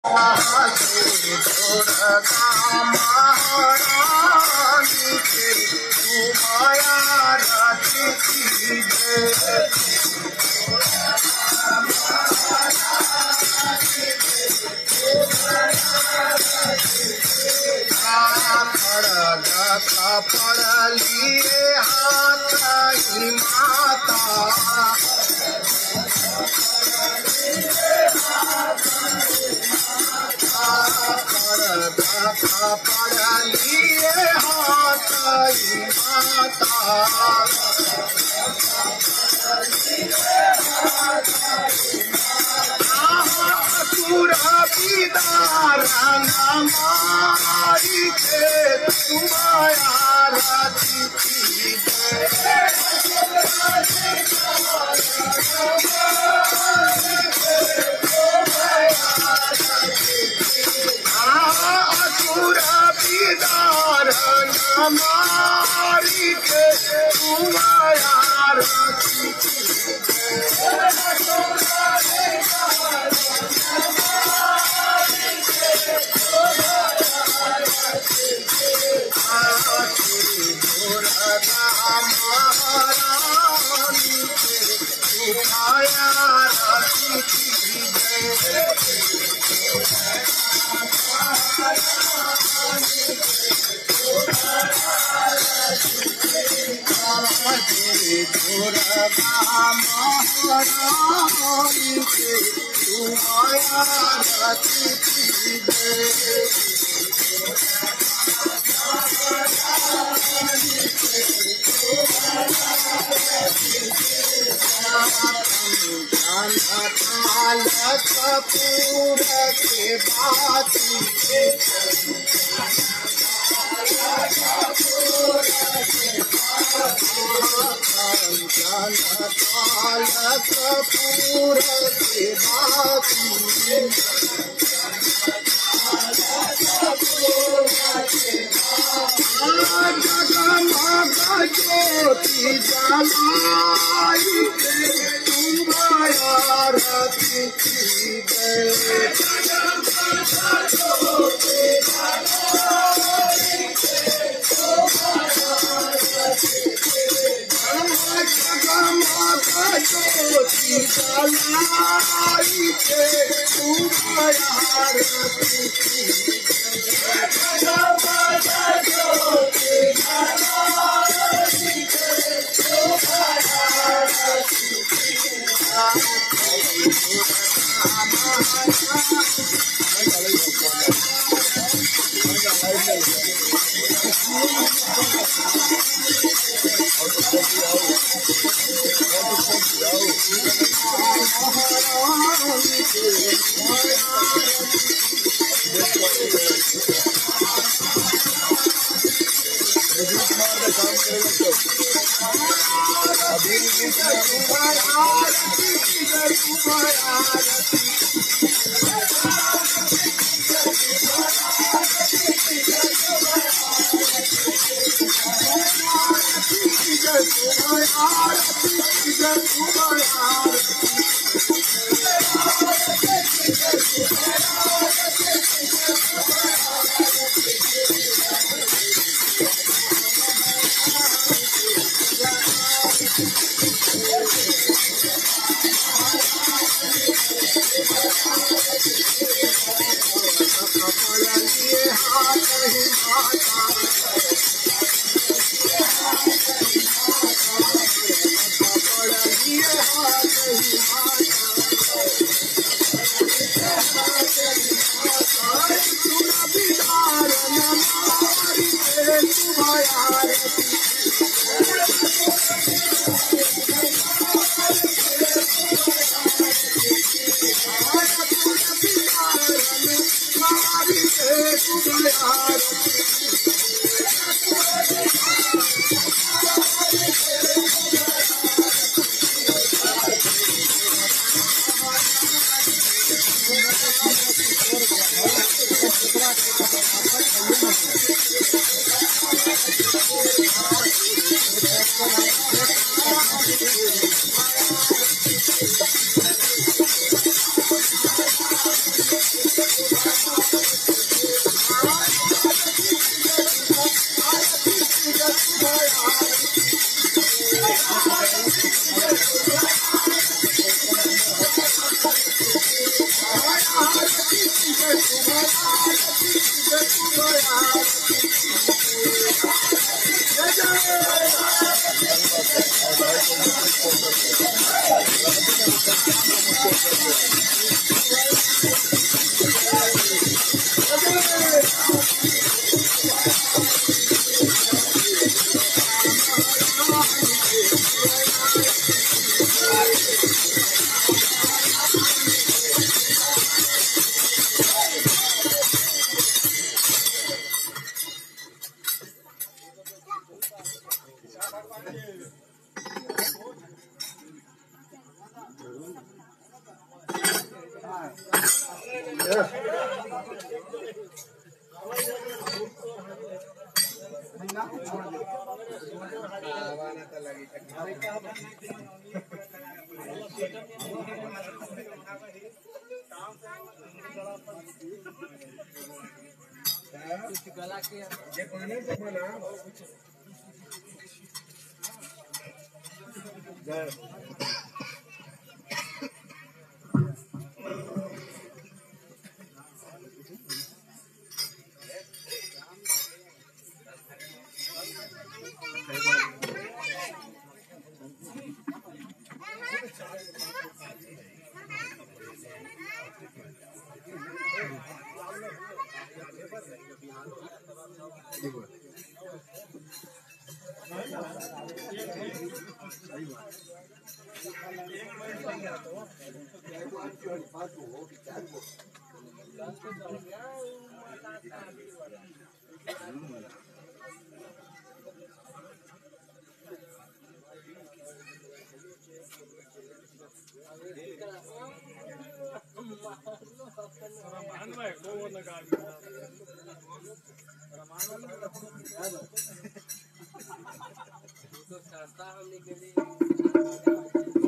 महारानी के माया राती पढ़ लिए हाथ ही माता पढ़ लिए हाथ ही माता दीदार मारी के तुम्हारा राती दीदार मारी के तुम्हारा राती महारानी के उठाया राती महारानी के उठाया राती कपूर के बाती कपूर के बाती जगमगा ज्योति जलाई के तुम्हारा राती जगमगा ज्योति जलाई के तुम्हारा राती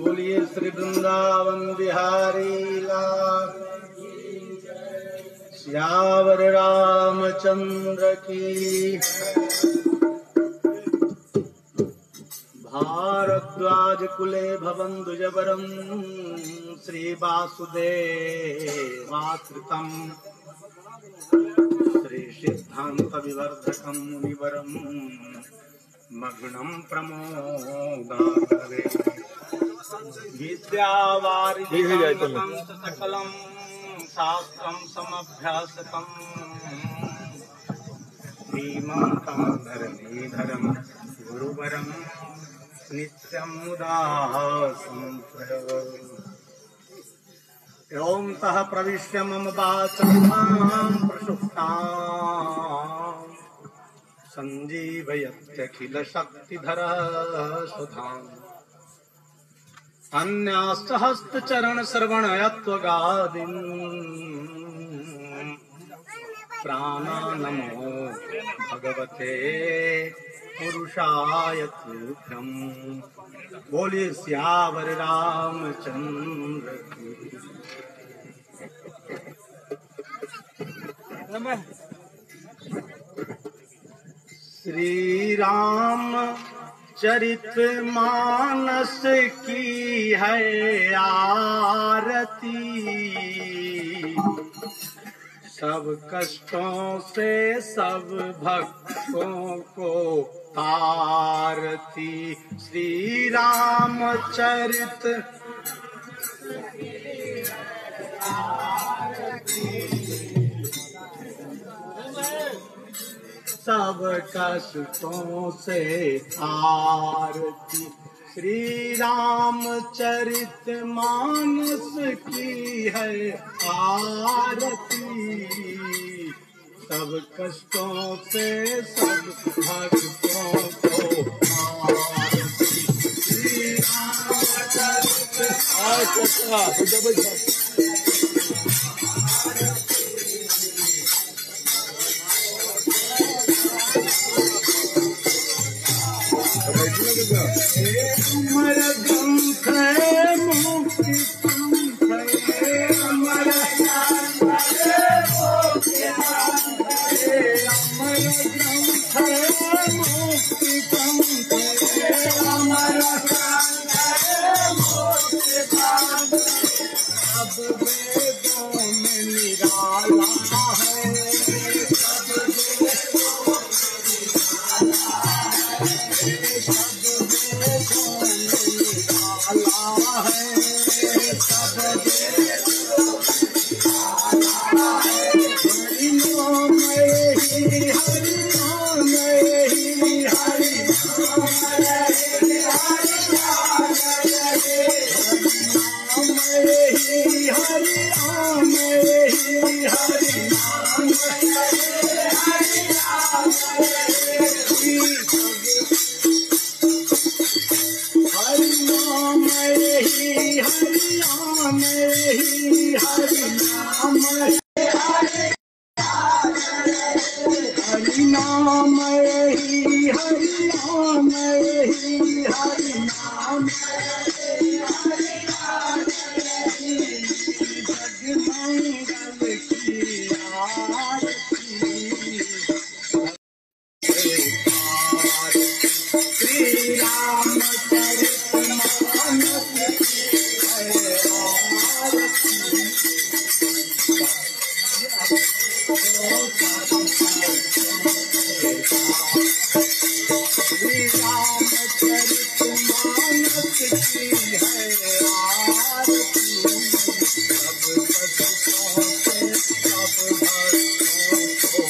बोलिए श्री वृंदावन बिहारी लाल, श्यावर रामचंद्र की। भारद्वाज कुले भवन्तु जबरं श्री वासुदेवाश्रितं श्री सिद्धांत विवर्धकं मुनिवरं मग्नं प्रमोदारे। विद्यावारिधिं सकलं शास्त्रं समभ्यासतं श्रीमन्तं धरणीधरं गुरुवरं नित्यं मुदा ओं तः प्रविश्य मम वाचं प्रसुप्तां सञ्जीवयत्यखिलशक्तिधरः सुधाम्। अन्यास्तहस्तचरण श्रवणयत्वगादीन् प्राणानमो भगवते पुरुषाय तुभ्यम्। बोलिए श्यावर रामचंद्र की। श्री राम चरित मानस की है आरती, सब कष्टों से सब भक्तों को तारती। श्री राम चरित सब कष्टों से आरती। श्री राम चरित मानस की है आरती, सब कष्टों से सब भक्तों को आरती। श्री राम चरित अमर ग्रंथ मुक्ति पंथ, अमर ग्रंथ मुक्ति पंथ, अमर अब वेदों में निराला है, हरि श्री रामचरितमानस की है आरती, सब सत पहुँचे सब भक्तों को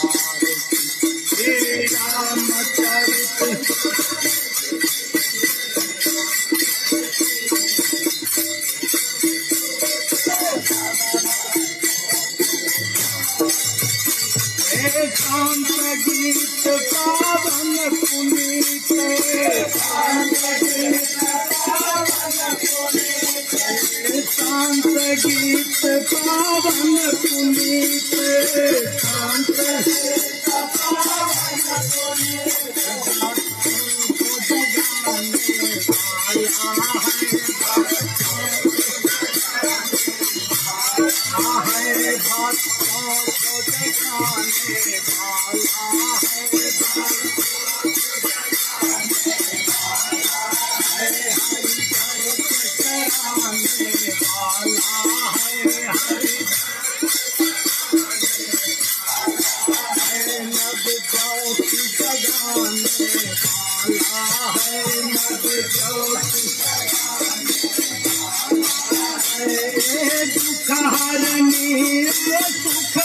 आरती। श्री रामचरित शांत गीत पावन पुनीत, शांत गीत पावन पुनीत, शांत गीत पावन पुनीत, शांत गीत पावन पुनीत, को जगाने वाला है भक्तों को जगाने वाला है, हरि भक्त कराने वाला है, हरि नव ज्योति जगाने वाला है, नव ज्योति दुख हरनी सुख